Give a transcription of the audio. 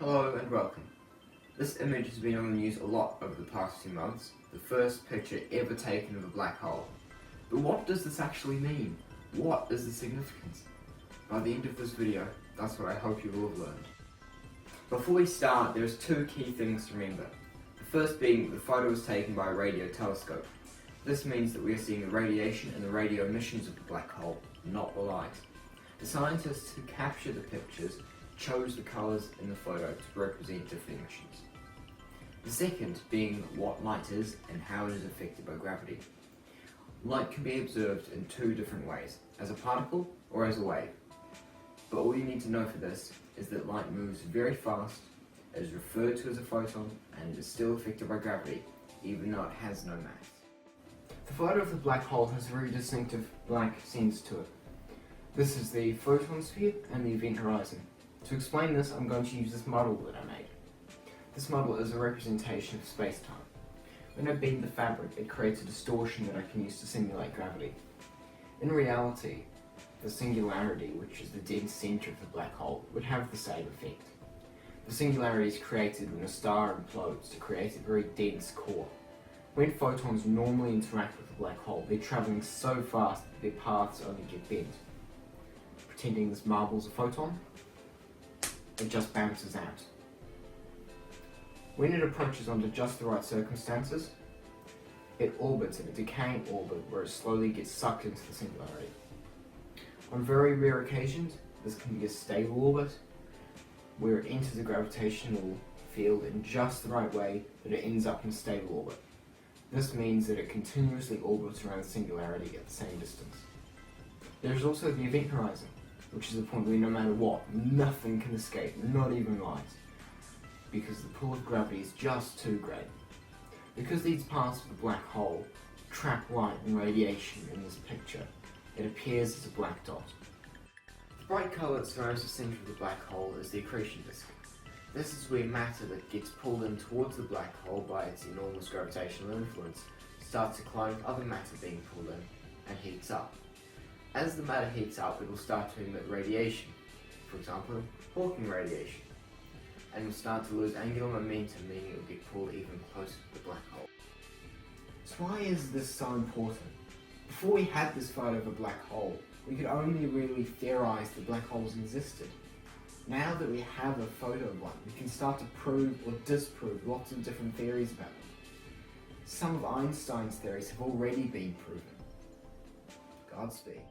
Hello and welcome. This image has been on the news a lot over the past few months, the first picture ever taken of a black hole. But what does this actually mean? What is the significance? By the end of this video, that's what I hope you will have learned. Before we start, there's two key things to remember. The first being the photo was taken by a radio telescope. This means that we are seeing the radiation and the radio emissions of the black hole, not the light. The scientists who captured the pictures chose the colours in the photo to represent different emissions. The second being what light is and how it is affected by gravity. Light can be observed in two different ways, as a particle or as a wave. But all you need to know for this is that light moves very fast, it is referred to as a photon, and it is still affected by gravity, even though it has no mass. The photo of the black hole has a very distinctive black sense to it. This is the photon sphere and the event horizon. To explain this, I'm going to use this model that I made. This model is a representation of space-time. When I bend the fabric, it creates a distortion that I can use to simulate gravity. In reality, the singularity, which is the dense centre of the black hole, would have the same effect. The singularity is created when a star implodes to create a very dense core. When photons normally interact with the black hole, they're travelling so fast that their paths only get bent. Pretending this marble's a photon, it just bounces out. When it approaches under just the right circumstances, it orbits in a decaying orbit where it slowly gets sucked into the singularity. On very rare occasions, this can be a stable orbit, where it enters a gravitational field in just the right way that it ends up in a stable orbit. This means that it continuously orbits around the singularity at the same distance. There is also the event horizon, which is the point where no matter what, nothing can escape, not even light, because the pull of gravity is just too great. Because these parts of the black hole trap light and radiation in this picture, it appears as a black dot. The bright colour that surrounds the centre of the black hole is the accretion disk. This is where matter that gets pulled in towards the black hole by its enormous gravitational influence starts to collide with other matter being pulled in and heats up. As the matter heats up, it will start to emit radiation, for example, Hawking radiation, and will start to lose angular momentum, meaning it will get pulled even closer to the black hole. So why is this so important? Before we had this photo of a black hole, we could only really theorize that black holes existed. Now that we have a photo of one, we can start to prove or disprove lots of different theories about them. Some of Einstein's theories have already been proven. Godspeed.